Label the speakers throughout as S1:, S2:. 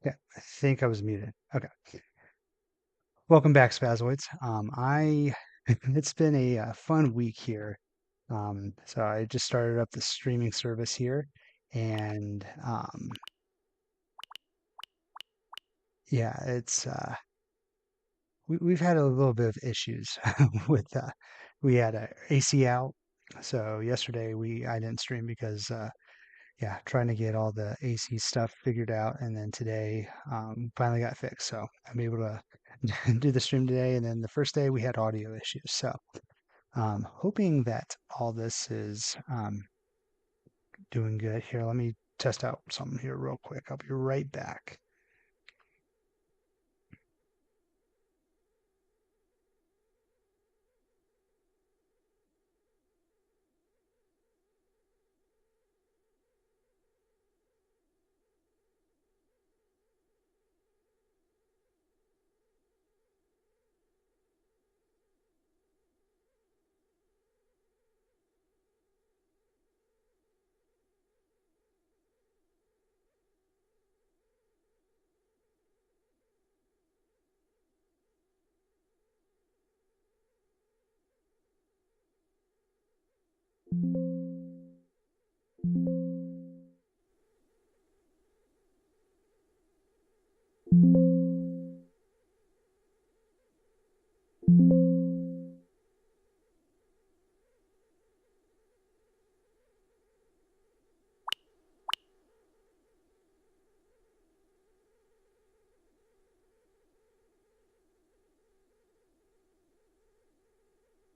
S1: Okay, I think I was muted. Okay. Welcome back, Spazzoids. It's been a fun week here. So I just started up the streaming service here, and yeah, we've had a little bit of issues with we had a AC out. So yesterday I didn't stream because yeah, trying to get all the AC stuff figured out, and then today finally got fixed. So I'm able to do the stream today, and then the first day we had audio issues. So hoping that all this is doing good. Here, let me test out something here real quick. I'll be right back.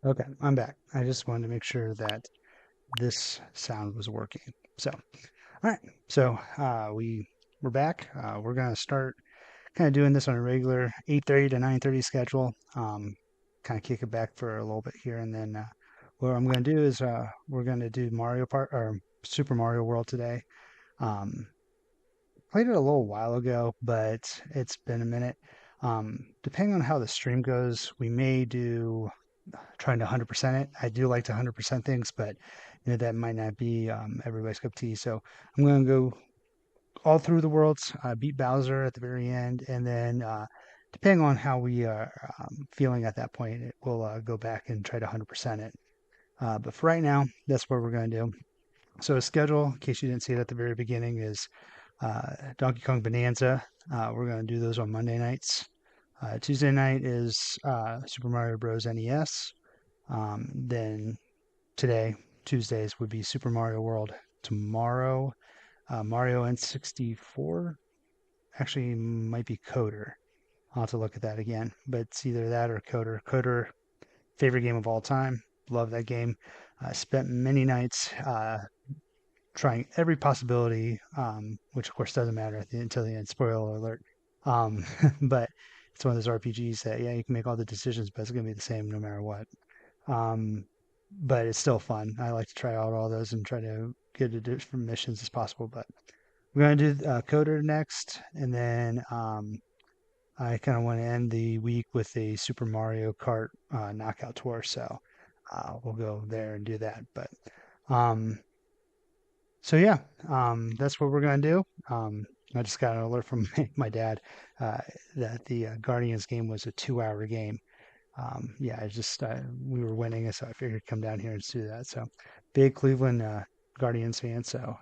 S1: Okay, I'm back. I just wanted to make sure that this sound was working. So, all right. So we're back. We're gonna start kind of doing this on a regular 8:30 to 9:30 schedule. Kind of kick it back for a little bit here, and then what I'm going to do is we're going to do Mario Part or Super Mario World today. Um, Played it a little while ago, but it's been a minute. Depending on how the stream goes, we may do trying to 100% it. I do like to 100% things, but that might not be everybody's cup of tea. So I'm going to go all through the worlds, beat Bowser at the very end, and then depending on how we are feeling at that point, we'll go back and try to 100% it. But for right now, that's what we're going to do. So a schedule, in case you didn't see it at the very beginning, is Donkey Kong Bonanza. We're going to do those on Monday nights. Tuesday night is Super Mario Bros. NES. Then today, Tuesdays, would be Super Mario World. Tomorrow, Mario N64 actually might be Coder. I'll have to look at that again, but it's either that or Coder. Coder, favorite game of all time. Love that game. Spent many nights trying every possibility, which of course doesn't matter until the end. Spoiler alert. Um, but it's one of those RPGs that yeah, you can make all the decisions, but it's gonna be the same no matter what. Um, but it's still fun. I like to try out all those and try to get to different missions as possible. But we're gonna do Coder next, and then I kind of want to end the week with a Super Mario Kart knockout tour. So we'll go there and do that. But um, so yeah, that's what we're gonna do. I just got an alert from my dad uh, that the Guardians game was a 2-hour game. Yeah, I just we were winning, so I figured come down here and do that. So big Cleveland Guardians fan, so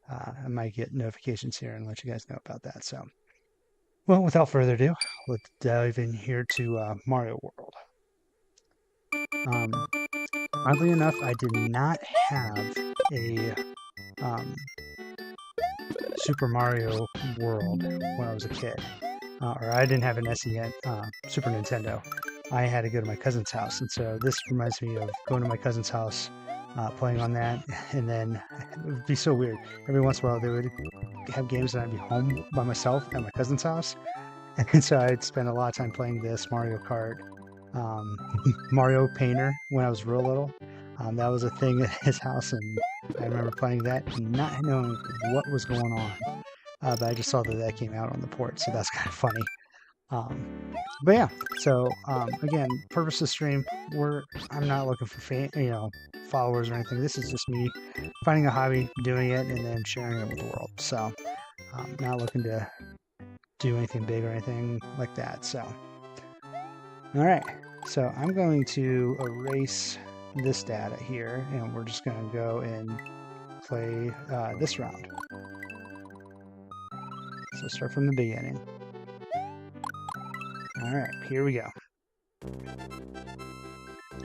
S1: I might get notifications here and let you guys know about that. So, well, without further ado, let's dive in here to Mario World. Um, Oddly enough, I did not have a um, Super Mario World when I was a kid, or I didn't have an SEN, Super Nintendo. I had to go to my cousin's house, and so this reminds me of going to my cousin's house, playing on that, and then it would be so weird. Every once in a while, they would have games, and I'd be home by myself at my cousin's house, and so I'd spend a lot of time playing this Mario Kart, um, Mario Painter when I was real little. That was a thing at his house, and I remember playing that and not knowing what was going on. But I just saw that that came out on the port, so that's kind of funny. But yeah, so again, purpose of stream, I'm not looking for followers or anything. This is just me finding a hobby, doing it, and then sharing it with the world. So not looking to do anything big or anything like that. So, all right. So I'm going to erase this data here, and we're just going to go and play this round. So start from the beginning. All right, here we go.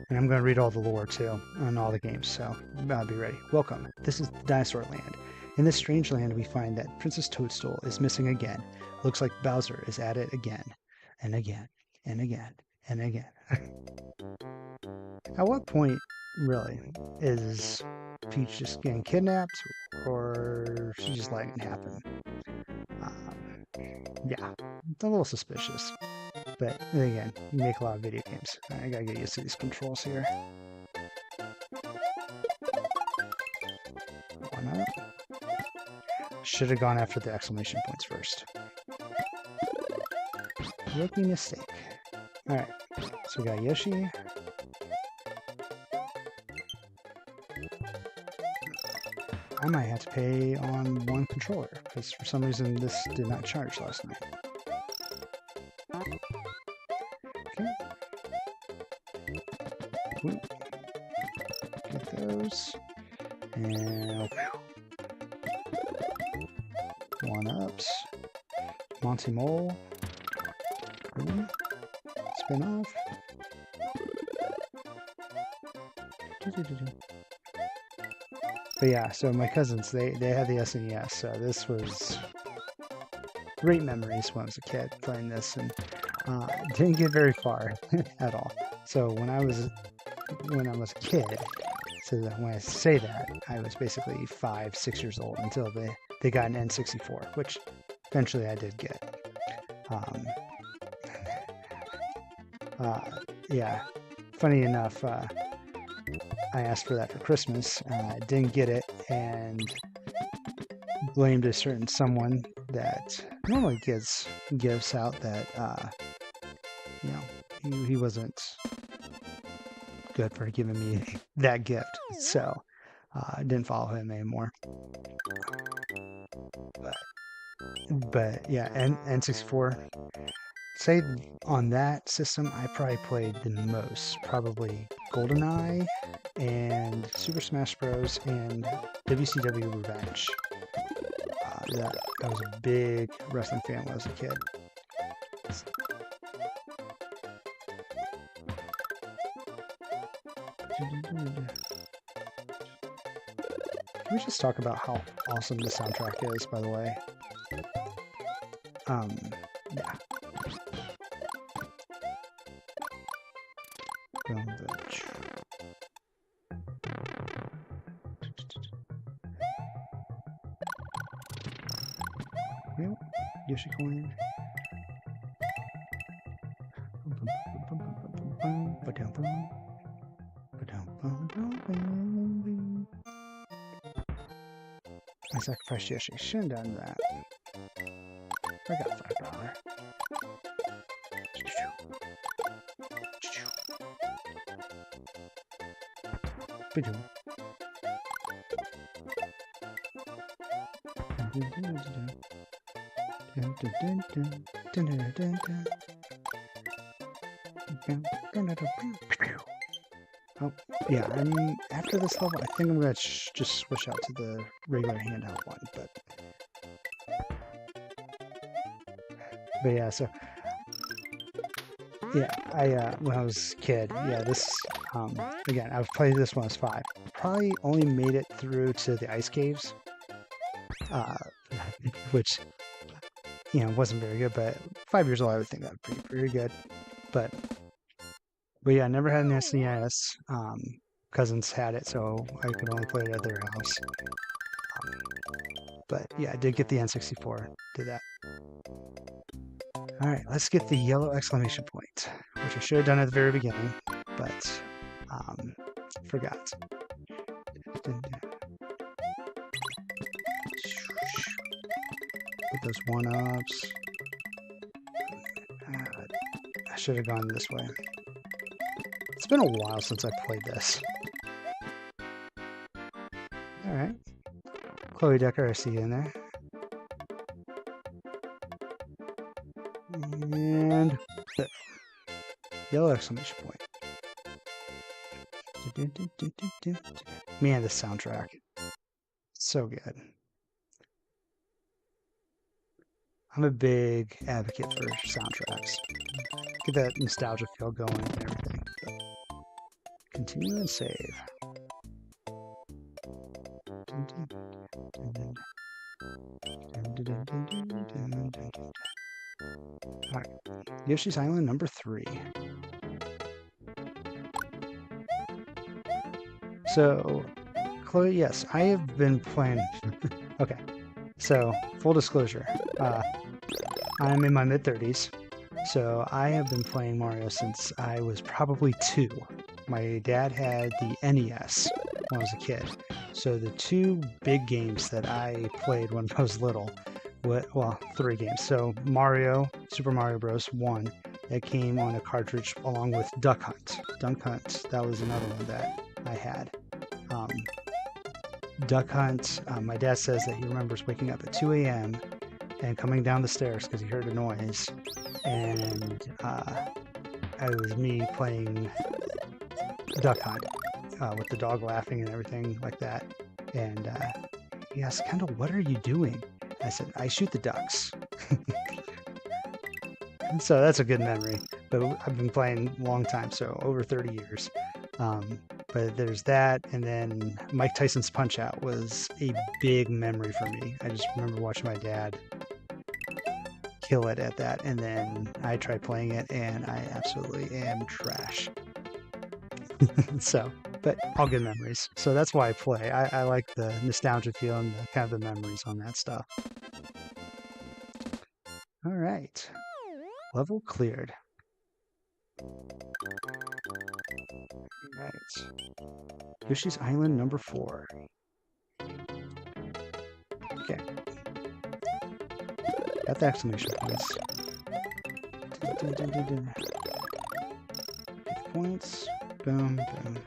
S1: And I'm going to read all the lore too on all the games, so I'll be ready. Welcome. This is Dinosaur Land. In this strange land, we find that Princess Toadstool is missing again. Looks like Bowser is at it again, and again, and again, and again. At what point, really, is Peach just getting kidnapped, or she's just letting it happen? Yeah, it's a little suspicious. But then again, you make a lot of video games. I gotta get used to these controls here. One up. Should have gone after the exclamation points first. Rookie mistake. Alright, so we got Yoshi. I might have to pay on one controller, because for some reason this did not charge last night. Okay. Ooh. Get those. And one-ups. Monty Mole. Ooh. Spin off. But yeah, so my cousins, they had the SNES, so this was great memories when I was a kid playing this, and didn't get very far at all. So when I was a kid, so that when I say that, I was basically 5, 6 years old until they got an N64, which eventually I did get. Yeah, funny enough, I asked for that for Christmas, didn't get it, and blamed a certain someone that normally gives gifts out that, you know, he wasn't good for giving me that gift, so I didn't follow him anymore. But yeah, N64. Say on that system, I probably played the most. Probably GoldenEye and Super Smash Bros. And WCW Revenge. I was a big wrestling fan when I was a kid. Can we just talk about how awesome the soundtrack is, by the way? Yeah. Yep, Yoshi coin. I sacrificed Yoshi. Shouldn't have done that. I got $5. Oh, yeah, after this level, I think I'm going to just switch out to the regular handheld one, but yeah, so, yeah, when I was a kid, yeah, this, again, I've played this when I was 5. Probably only made it through to the ice caves, which, you know, wasn't very good, but 5 years old, I would think that would be pretty good, but yeah, I never had an SNES. Cousins had it, so I could only play it at their house. But yeah, I did get the N64. Did that. All right, let's get the yellow exclamation point, which I should have done at the very beginning, but forgot. Get those one-ups. I should have gone this way. It's been a while since I played this. Alright. Chloe Decker, I see you in there. And yellow exclamation point. Man, the soundtrack. So good. I'm a big advocate for soundtracks. Get that nostalgia feel going and everything. Continue and save. Alright, Yoshi's Island number 3. So, Chloe, yes, I have been playing. Okay, so full disclosure, I'm in my mid-30s, so I have been playing Mario since I was probably 2. My dad had the NES when I was a kid, so the 2 big games that I played when I was little, well, 3 games. So Mario, Super Mario Bros. 1, that came on a cartridge along with Duck Hunt. Duck Hunt, that was another one that I had. Duck Hunt, my dad says that he remembers waking up at 2 a.m. and coming down the stairs because he heard a noise, and it was me playing Duck Hunt with the dog laughing and everything like that. And he asked, Kendall, what are you doing? I said, I shoot the ducks. So that's a good memory. But I've been playing a long time, so over 30 years. But there's that, and then Mike Tyson's Punch-Out was a big memory for me. I just remember watching my dad kill it at that, and then I tried playing it, and I absolutely am trash. So, but all good memories. So that's why I play. I like the nostalgia feel and the, kind of the memories on that stuff. All right, level cleared. Right. Yoshi's Island number 4. Okay. Got the exclamation points. 50 points. Boom, boom.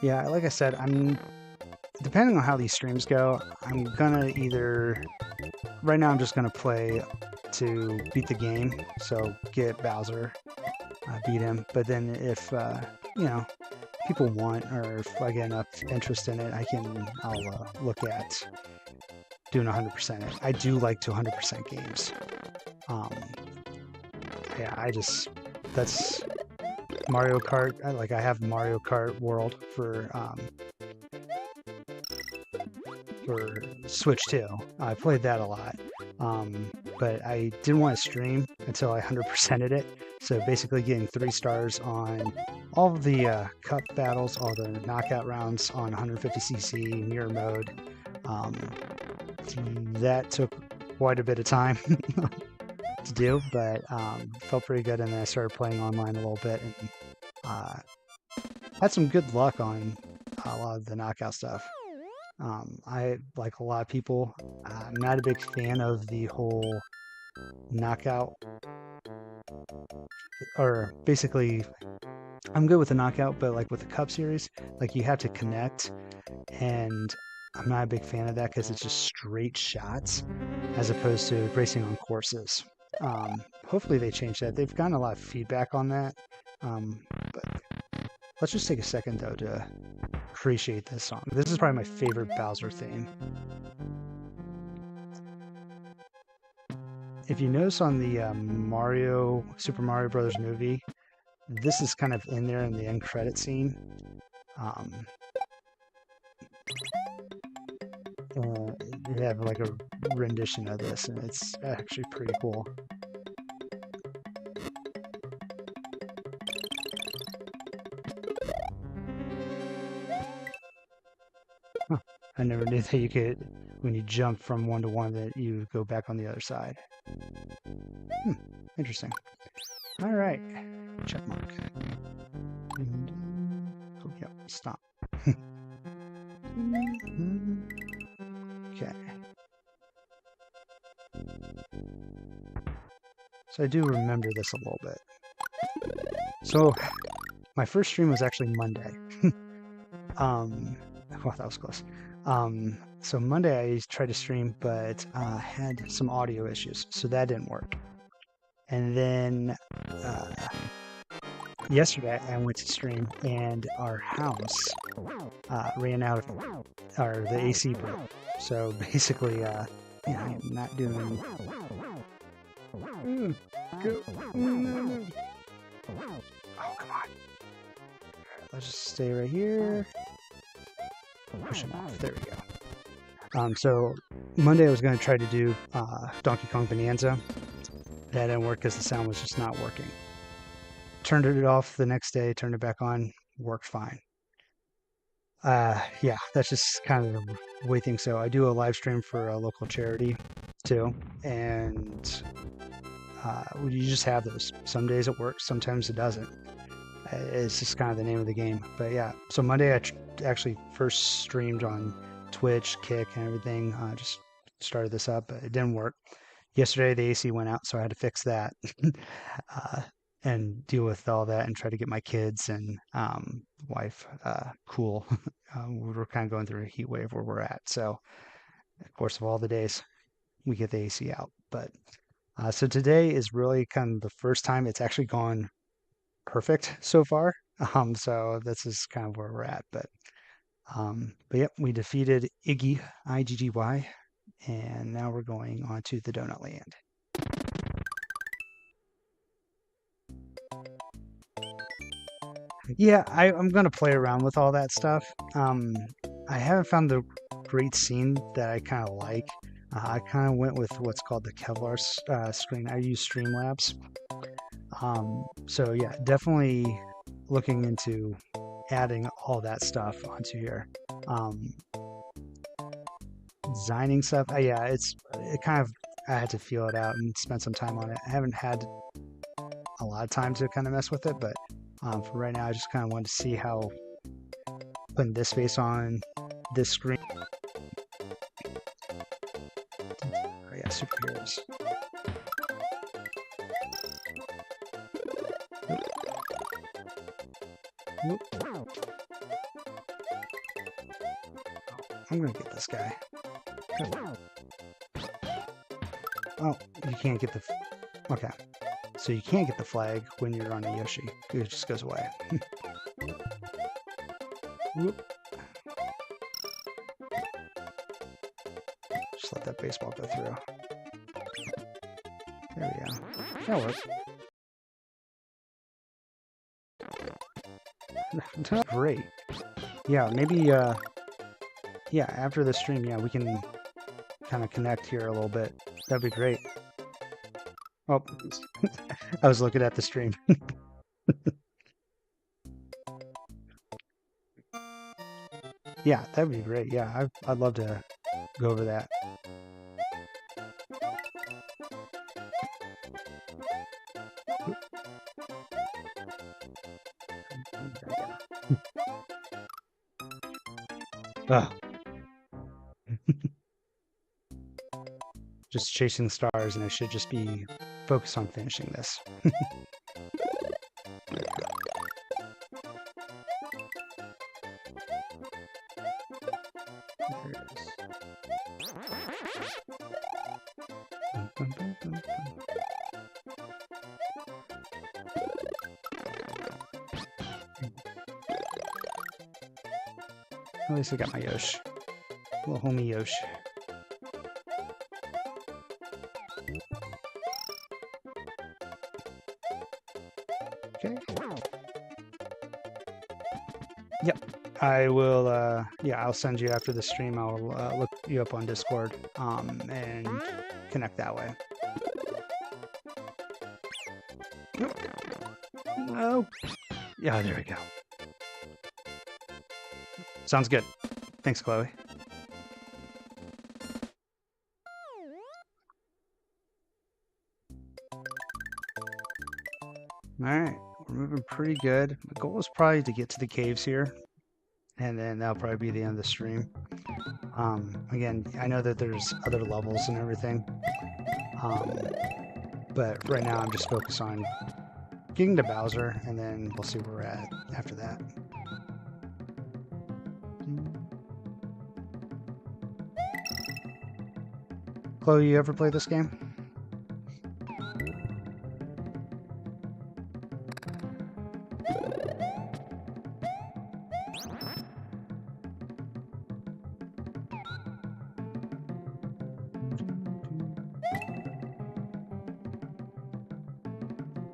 S1: Yeah, like I said, depending on how these streams go, I'm gonna either, right now I'm just gonna play to beat the game, so get Bowser, beat him. But then if you know, people want, or if I get enough interest in it, I'll look at doing 100% it. I do like to 100% games. Yeah, that's Mario Kart. I have Mario Kart World for Switch too. I played that a lot. But I didn't want to stream until I 100%ed it. So basically getting 3 stars on all of the cup battles, all the knockout rounds on 150cc mirror mode. That took quite a bit of time to do, but felt pretty good. And then I started playing online a little bit, and had some good luck on a lot of the knockout stuff. I, like a lot of people, I'm not a big fan of the whole knockout, or basically I'm good with the knockout, but like with the Cup Series, like you have to connect, and I'm not a big fan of that because it's just straight shots as opposed to racing on courses. Hopefully they change that. They've gotten a lot of feedback on that, but let's just take a second though to appreciate this song. This is probably my favorite Bowser theme. If you notice on the Super Mario Brothers movie, this is kind of in there in the end credit scene. They have like a rendition of this, and it's actually pretty cool. Huh. I never knew that you could, when you jump from one to one, that you go back on the other side. Interesting. All right, check mark. Oh, yep, stop. Okay. So I do remember this a little bit. So my first stream was actually Monday. Well, that was close. So Monday I tried to stream, but had some audio issues, so that didn't work. And then yesterday I went to stream, and our house ran out of, or the AC broke. So basically, yeah, I'm not doing. Go. Oh, come on. Let's just stay right here. Push him off. There we go. So Monday I was going to try to do Donkey Kong Bonanza. That didn't work because the sound was just not working. Turned it off the next day, turned it back on, worked fine. Yeah, that's just kind of the way things go. I do a live stream for a local charity too, and you just have those. Some days it works, sometimes it doesn't. It's just kind of the name of the game. But yeah, so Monday I actually first streamed on Twitch, Kick, and everything. Just started this up, but it didn't work. Yesterday the AC went out, so I had to fix that and deal with all that and try to get my kids and wife cool. We were kind of going through a heat wave where we're at. So, of course, of all the days, we get the AC out. But so today is really kind of the first time it's actually gone perfect so far. So this is kind of where we're at. But yep, we defeated Iggy, IGGY, and now we're going on to the Donut Land. Yeah, I'm gonna play around with all that stuff. I haven't found the great scene that I kind of like. I kind of went with what's called the Kevlar screen. I use Streamlabs. So yeah, definitely looking into adding all that stuff onto here. Designing stuff, yeah, it kind of, I had to feel it out and spend some time on it. I haven't had a lot of time to kind of mess with it, but for right now, I just kind of wanted to see how putting this face on this screen. Oh yeah, superheroes. Nope. Oh, I'm gonna get this guy. Oh, you can't get the. Okay. So you can't get the flag when you're on a Yoshi. It just goes away. Whoop. Just let that baseball go through. There we go. That'll work. Great. Yeah, maybe, yeah, after the stream, yeah, we can kind of connect here a little bit. That'd be great. Oh, I was looking at the stream. Yeah, that'd be great. Yeah, I'd love to go over that. Oh. Just chasing stars, and I should just be focused on finishing this. At least I got my Yosh. Little homie Yosh. Okay. Yep. I will, yeah, I'll send you after the stream. I'll look you up on Discord and connect that way. No. Yeah, there we go. Sounds good. Thanks, Chloe. All right, we're moving pretty good. My goal is probably to get to the caves here, and then that'll probably be the end of the stream. Again, I know that there's other levels and everything, but right now I'm just focused on getting to Bowser, and then we'll see where we're at after that. Chloe, you ever play this game?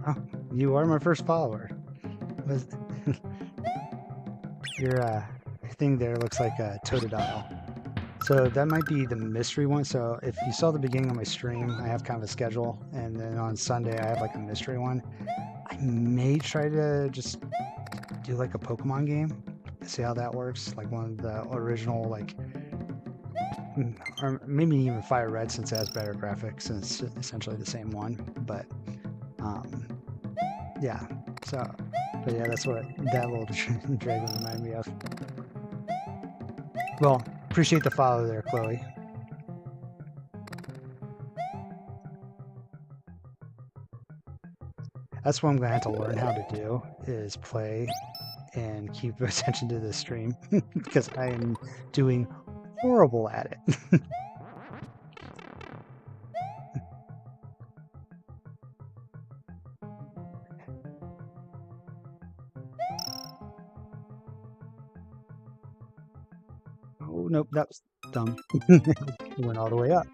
S1: Oh, you are my first follower. Was your thing there looks like a Totodile. So that might be the mystery one. So if you saw the beginning of my stream, I have kind of a schedule, and then on Sunday I have like a mystery one. I may try to just do like a Pokemon game, see how that works. Like one of the original, like, or maybe even Fire Red since it has better graphics and it's essentially the same one. But yeah. So, but yeah, that's what that little dragon reminded me of. Well, appreciate the follow there, Chloe. That's what I'm gonna have to learn how to do is play and keep attention to the stream because I am doing horrible at it. Oh nope, that was dumb. It went all the way up.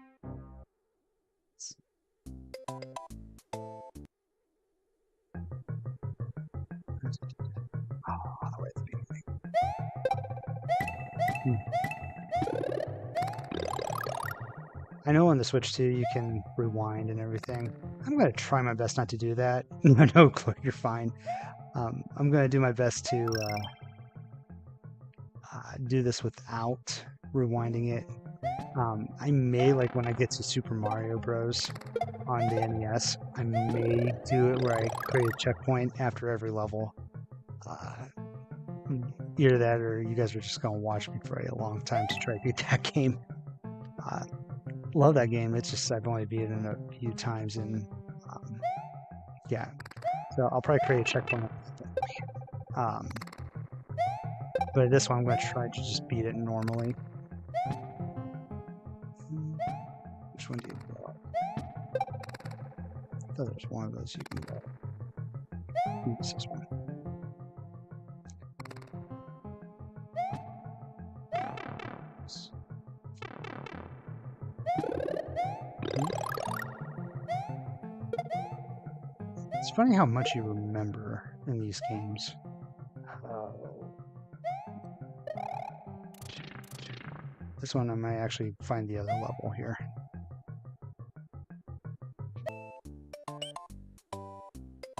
S1: Oh, all the way at the beginning. I know on the Switch too, you can rewind and everything. I'm going to try my best not to do that. No, Chloe, you're fine. I'm going to do my best to do this without rewinding it. I may, like when I get to Super Mario Bros. On the NES, I may do it where I create a checkpoint after every level. Either that or you guys are just going to watch me for a long time to try to beat that game. Love that game. It's just I've only beat it a few times, and yeah. So I'll probably create a checkpoint. But this one I'm going to try to just beat it normally. Which one do you blow up? I thought there was one of those you can blow up. This is one. It's funny how much you remember in these games. This one I might actually find the other level here.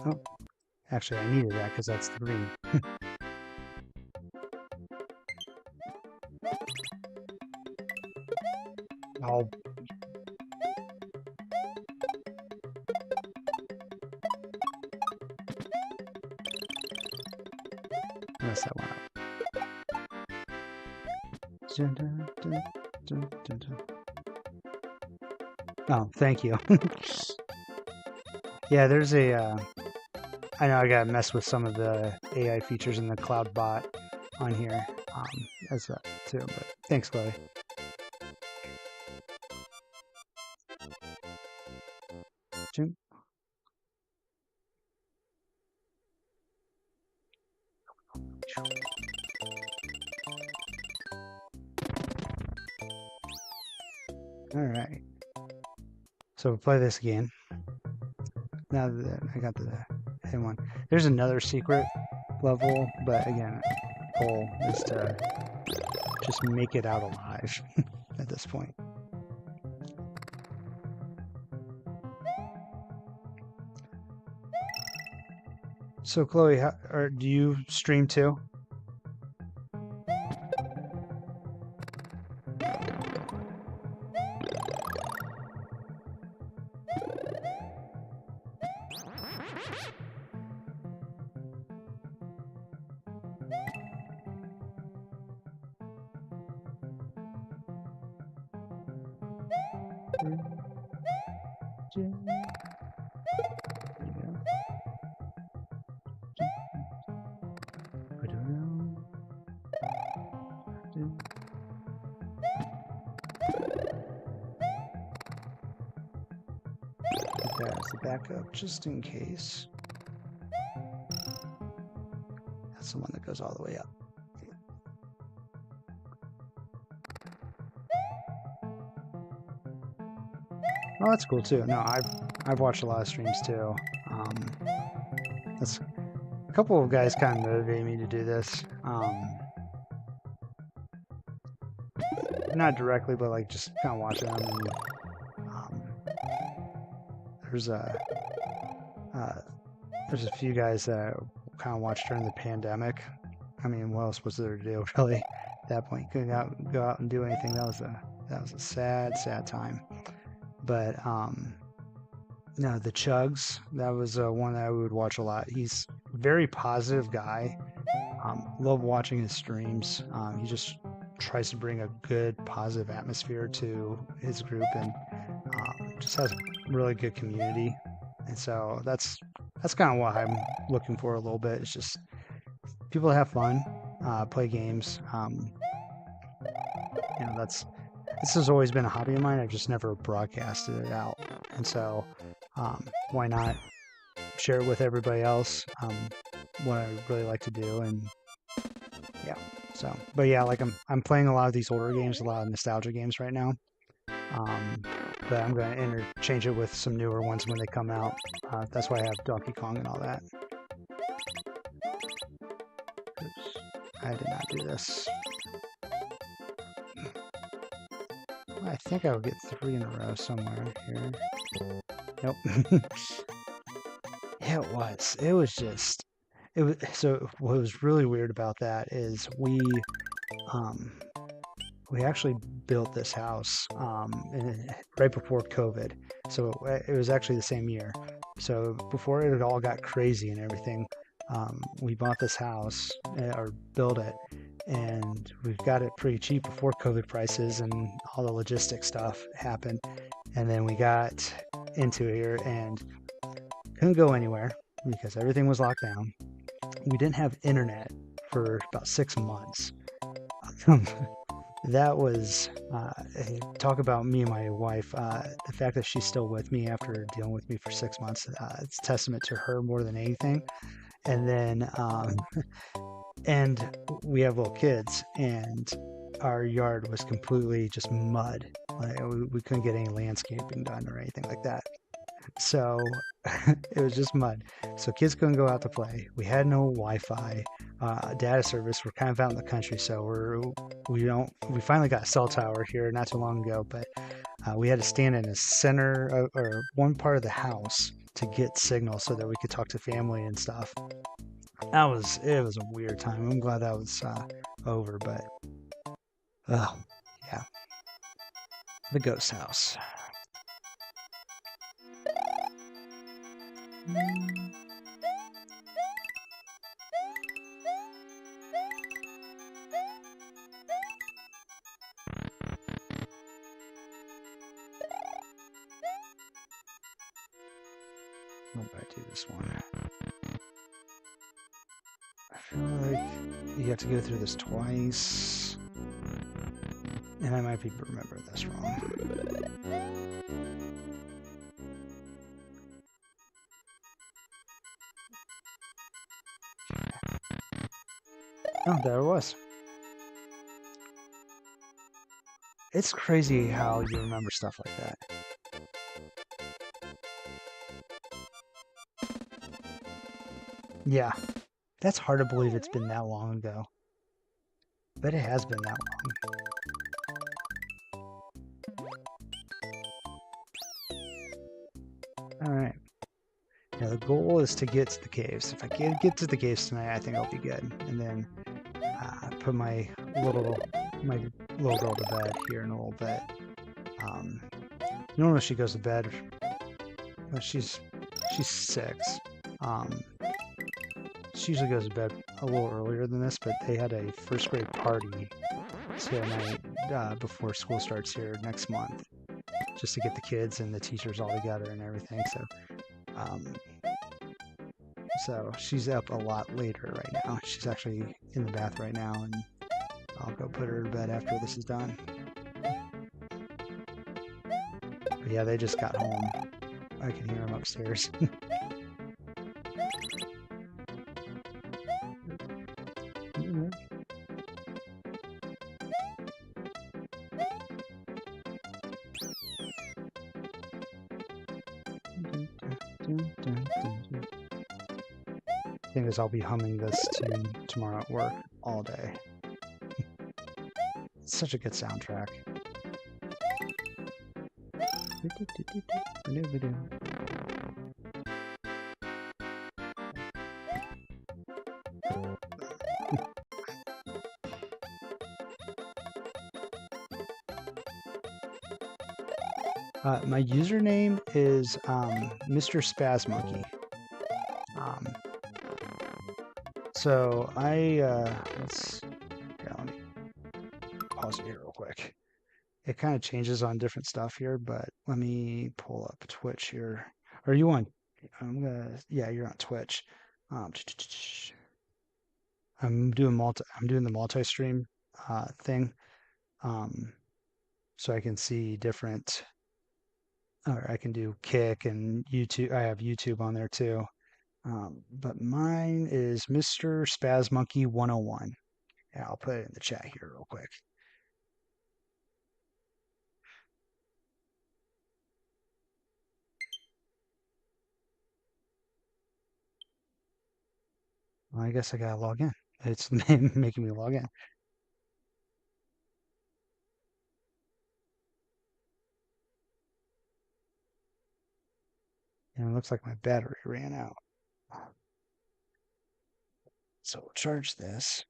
S1: Oh, actually I needed that because that's the green. I'll mess that one up. Oh, thank you. Yeah, there's a I know I gotta mess with some of the AI features in the cloud bot on here as well too, but thanks, Chloe. Jim? All right. So we'll play this again. Now that I got the hit one. There's another secret level, but again, the goal is to just make it out alive at this point. So Chloe, do you stream too? that as a backup just in case. That's the one that goes all the way up. Oh, that's cool too. No, I've watched a lot of streams too. That's a couple of guys kind of motivated me to do this. Not directly, but like just kind of watching them. And, there's a few guys that I kind of watched during the pandemic. I mean, what else was there to do really? At that point, you couldn't go out and do anything. That was a sad time. But no, the Chugs, that was one that I would watch a lot. He's a very positive guy. Love watching his streams. He just tries to bring a good, positive atmosphere to his group, and just has a really good community. And so that's kind of what I'm looking for a little bit. It's just people that have fun, play games. This has always been a hobby of mine. I've just never broadcasted it out, and so why not share it with everybody else? What I really like to do, and yeah. So, but yeah, like I'm playing a lot of these older games, a lot of nostalgia games right now. But I'm going to interchange it with some newer ones when they come out. That's why I have Donkey Kong and all that. Oops, I did not do this. I think I would get 3 in a row somewhere here. Nope. It was just. So what was really weird about that is we actually built this house right before COVID. So it was actually the same year. So before it all got crazy and everything, we bought this house or built it, and we've got it pretty cheap before COVID prices and all the logistic stuff happened. And then we got into here and couldn't go anywhere because everything was locked down. We didn't have internet for about 6 months. That was, talk about me and my wife, the fact that she's still with me after dealing with me for 6 months, it's a testament to her more than anything. And then, and we have little kids, and our yard was completely just mud. Like, we couldn't get any landscaping done or anything like that. So it was just mud. So kids couldn't go out to play. We had no Wi-Fi, data service. We're kind of out in the country, so we finally got a cell tower here not too long ago, but we had to stand in the center of, or one part of the house to get signal so that we could talk to family and stuff. It was a weird time. I'm glad that was over, but yeah, the ghost house. How do I do this one? I feel like you have to go through this twice, and I might be remembering this wrong. Oh, there it was. It's crazy how you remember stuff like that. Yeah, that's hard to believe it's been that long ago. But it has been that long. Alright. Now the goal is to get to the caves. If I can get to the caves tonight, I think I'll be good. And then put my little girl to bed here in a little bit. Normally she goes to bed. Well, she's 6. She usually goes to bed a little earlier than this, but they had a first grade party tonight before school starts here next month, just to get the kids and the teachers all together and everything. So she's up a lot later right now. She's actually in the bath right now, and I'll go put her to bed after this is done. But yeah, they just got home I can hear him upstairs. Thing is, I'll be humming this tune tomorrow at work all day. It's such a good soundtrack. My username is Mr. Spazz Monkey. So let me pause it here real quick. It kind of changes on different stuff here, but let me pull up Twitch here. Are you on? Yeah, you're on Twitch. I'm doing the multi-stream thing, so I can see different. Or I can do Kick and YouTube. I have YouTube on there too. But mine is Mr. Spazz Monkey 101. Yeah, I'll put it in the chat here real quick. Well, I guess I gotta log in. It's making me log in. And it looks like my battery ran out. So we'll charge this.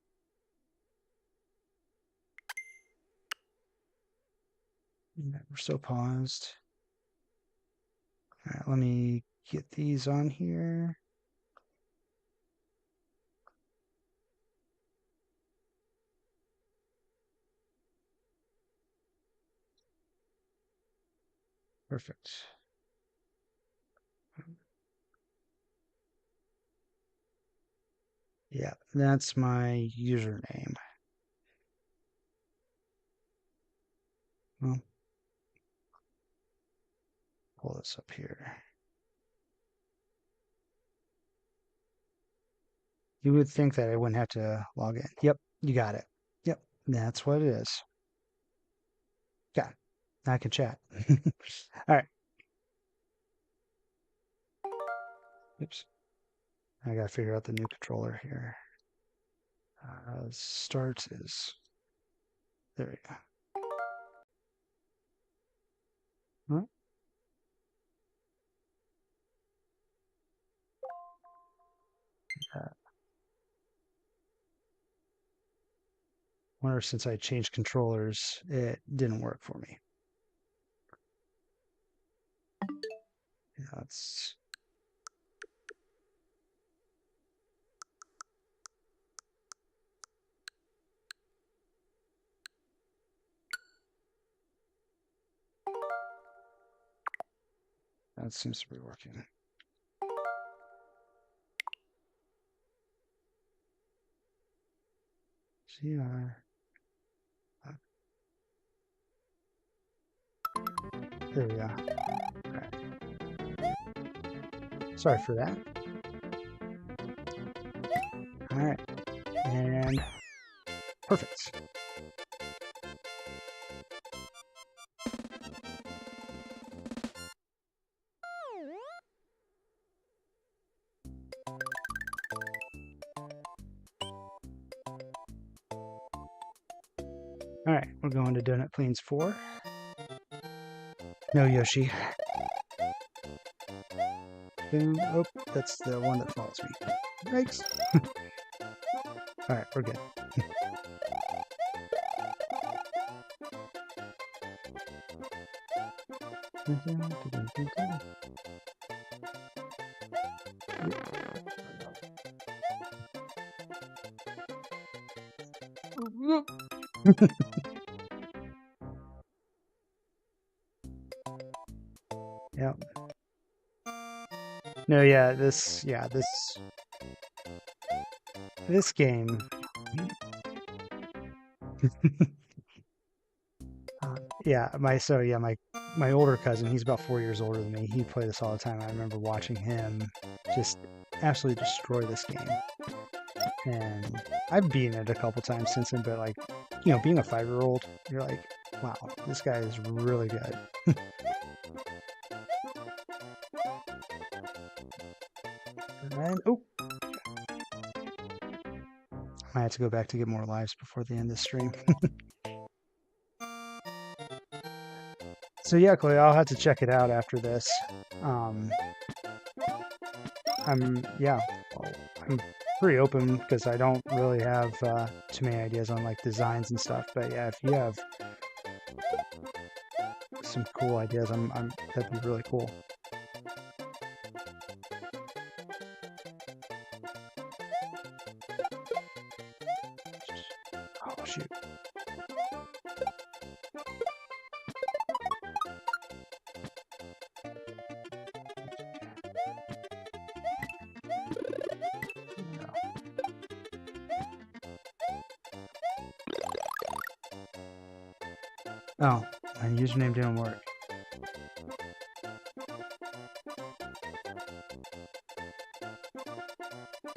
S1: Yeah, we're still paused. All right, let me get these on here. Perfect. Yeah, that's my username. Well, pull this up here. You would think that I wouldn't have to log in. Yep, you got it. Yep, that's what it is. Yeah, I can chat. All right. Oops. I gotta figure out the new controller here. Start is there we go. Huh? Wonder since I changed controllers, it didn't work for me. Yeah, that's that seems to be working. CR. There we go. All right. Sorry for that. All right. And perfect. All right, we're going to Donut Plains 4. No Yoshi. Boom. Oh, that's the one that follows me. Yikes. All right, we're good. Yep. No, yeah, this game. Yeah, my my older cousin, he's about 4 years older than me. He played this all the time. I remember watching him just absolutely destroy this game. And I've beaten it a couple times since then, but like, being a 5-year-old, you're like, wow, this guy is really good. And oh, I have to go back to get more lives before the end of the stream. So yeah, Chloe, I'll have to check it out after this. I'm pretty open because I don't really have too many ideas on like designs and stuff. But yeah, if you have some cool ideas, that'd be really cool. Oh shoot. Oh, my username didn't work.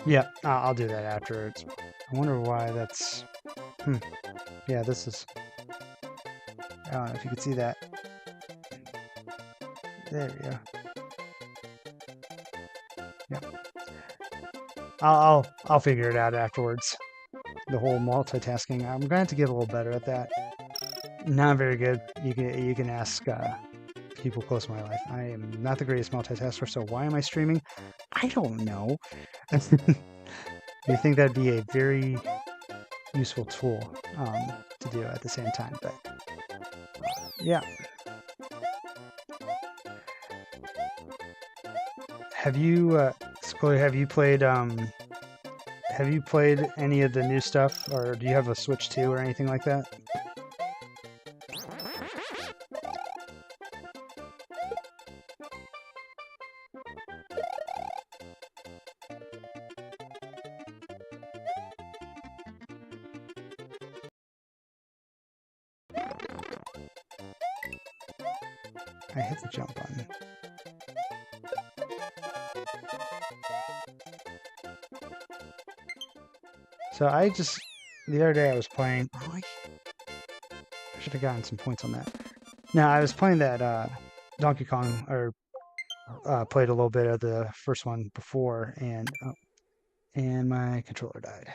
S1: Yeah, I'll do that afterwards. I wonder why that's... Yeah, this is... I don't know if you can see that. There we go. Yeah. I'll figure it out afterwards. The whole multitasking. I'm going to have to get a little better at that. Not very good. You can ask people close to my life. I am not the greatest multitasker, so why am I streaming? I don't know. You think that'd be a very useful tool to do at the same time, but yeah. Have you, Chloe, have you played any of the new stuff, or do you have a Switch 2 or anything like that? I hit the jump button. So the other day I was playing, I should have gotten some points on that. Now, I was playing that Donkey Kong, or played a little bit of the first one before, and my controller died.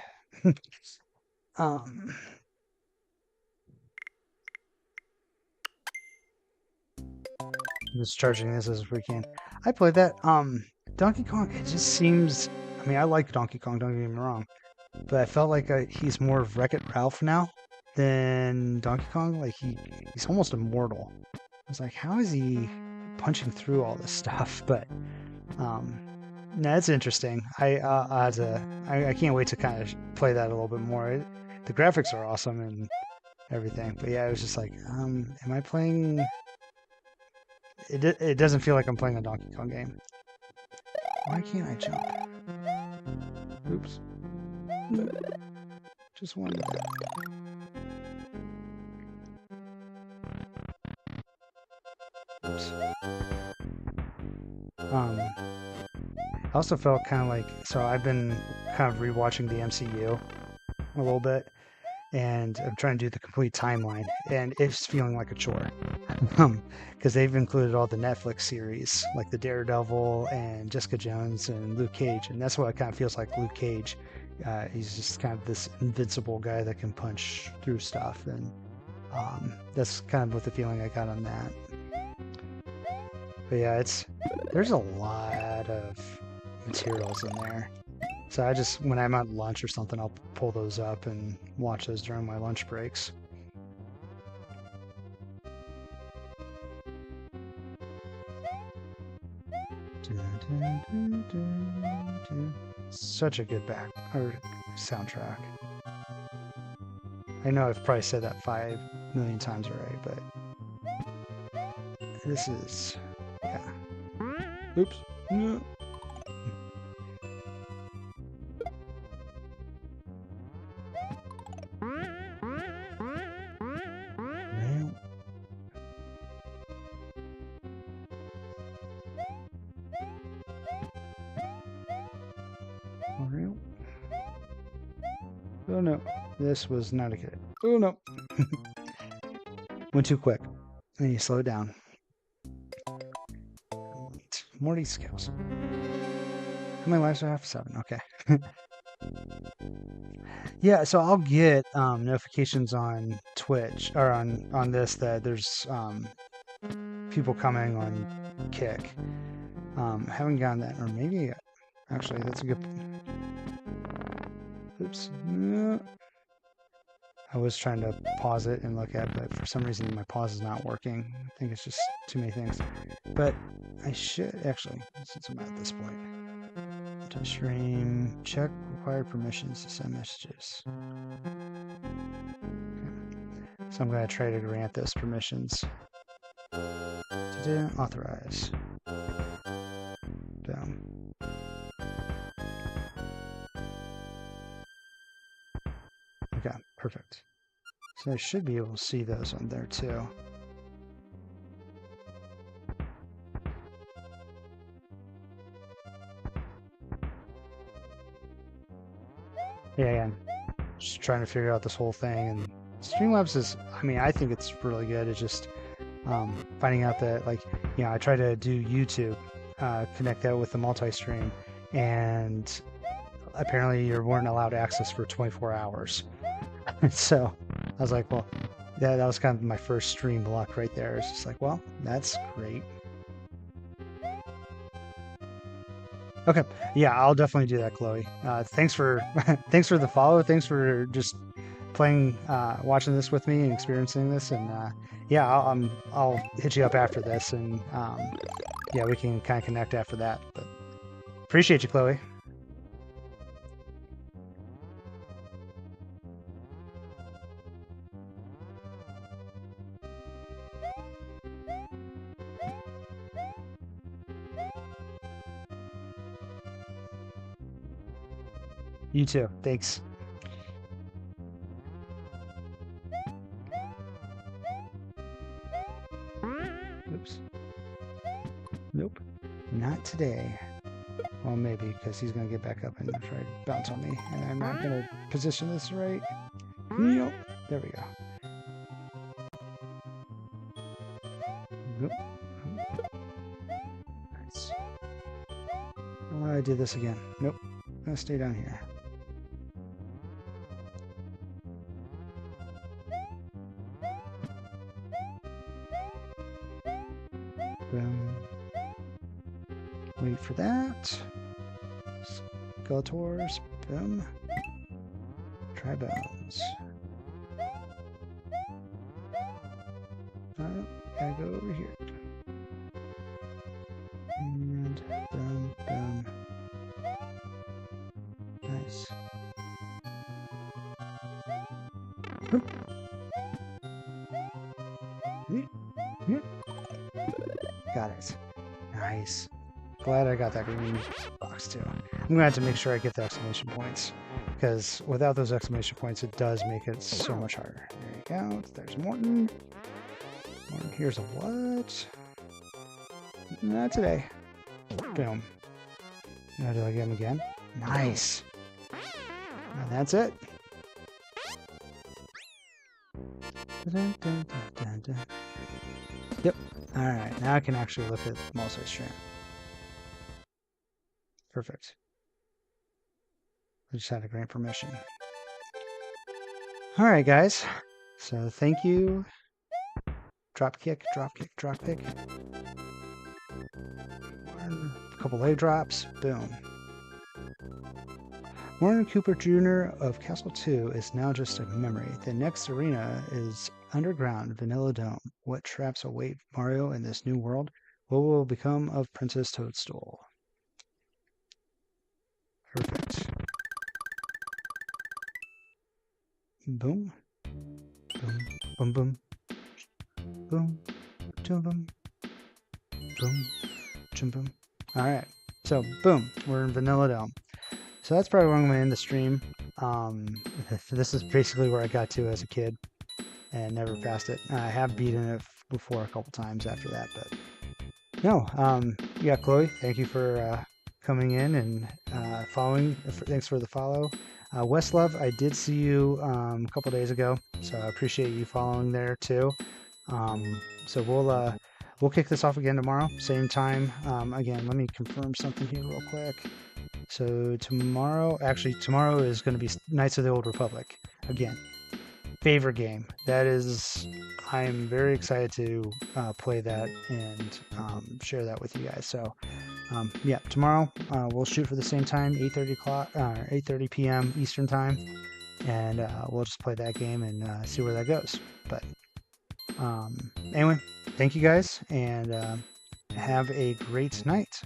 S1: Just charging this as we can. I played that. Donkey Kong, it just seems... I mean, I like Donkey Kong, don't get me wrong. But I felt like he's more of Wreck-It Ralph now than Donkey Kong. Like, he's almost immortal. I was like, how is he punching through all this stuff? But, no, it's interesting. I can't wait to kind of play that a little bit more. The graphics are awesome and everything. But yeah, it was just like, am I playing... It doesn't feel like I'm playing a Donkey Kong game. Why can't I jump? Oops. Just one. Oops. I also felt kind of like, so I've been kind of rewatching the MCU a little bit, and I'm trying to do the complete timeline, and it's feeling like a chore. Because they've included all the Netflix series, like the Daredevil and Jessica Jones and Luke Cage, and that's what it kind of feels like. Luke Cage, he's just kind of this invincible guy that can punch through stuff, and that's kind of what the feeling I got on that. But yeah, there's a lot of materials in there. So when I'm at lunch or something, I'll pull those up and watch those during my lunch breaks. Such a good soundtrack. I know I've probably said that 5 million times already, but this is, yeah. Oops. Oh no, this was not a good. Oh no. Went too quick. I need to slow it down. More of these skills. How many lives do I have? 7. Okay. Yeah, so I'll get notifications on Twitch or on this that there's people coming on Kick. Haven't gotten that, or maybe actually that's a good. Oops. No. I was trying to pause it and look at it, but for some reason my pause is not working. I think it's just too many things. But I should actually, since I'm at this point, to stream, check required permissions to send messages. Okay. So I'm going to try to grant this permissions. Authorize. Down. Okay, perfect. So I should be able to see those on there too. Yeah, just trying to figure out this whole thing, and Streamlabs is, I mean, I think it's really good. It's just finding out that, like, you know, I try to do YouTube, connect that with the multi-stream, and apparently you weren't allowed access for 24 hours. So I was like, well, yeah, that was kind of my first stream luck right there. It's just like, well, that's great. Okay, yeah, I'll definitely do that, Chloe. Thanks for thanks for the follow. Thanks for just playing, watching this with me and experiencing this. And yeah, I'll hit you up after this, and yeah, we can kind of connect after that. But appreciate you, Chloe. You too. Thanks. Oops. Nope. Not today. Well, maybe, because he's going to get back up and try to bounce on me. And I'm not going to position this right. Nope. There we go. Nope. Nice. Why did I do this again? Nope. I'm going to stay down here. Wait for that. Skeletors. Boom. Try bones. Gotta go over here. And boom, boom. Nice. Boom. Got it. Nice. Glad I got that green box too. I'm gonna have to make sure I get the exclamation points, because without those exclamation points, it does make it so much harder. There you go. There's Morton. Morton, here's a what? Not today. Boom. Now do I get him again? Nice. And that's it. Dun, dun, dun, dun. Yep. All right. Now I can actually look at multi-stream. Perfect. I just had to grant permission. All right, guys. So thank you. Drop kick, drop kick, drop kick. A couple leg drops. Boom. Warren Cooper Jr. of Castle 2 is now just a memory. The next arena is underground Vanilla Dome. What traps await Mario in this new world? What will become of Princess Toadstool? Perfect. Boom. Boom. Boom. Boom. Boom. Boom. Boom. Boom. Boom. Boom. All right. So, boom. We're in Vanilla Dome. So that's probably where I'm going to end the stream. This is basically where I got to as a kid and never passed it. I have beaten it before a couple times after that, but no. Yeah, Chloe, thank you for coming in and following. Thanks for the follow. Westlove, I did see you a couple days ago, so I appreciate you following there too. So we'll kick this off again tomorrow, same time. Again, let me confirm something here real quick. So tomorrow is going to be Knights of the Old Republic again. Favorite game. That is, I'm very excited to play that and share that with you guys. So yeah, tomorrow we'll shoot for the same time, 8:30 p.m. Eastern time, and we'll just play that game and see where that goes. But anyway, thank you guys, and have a great night.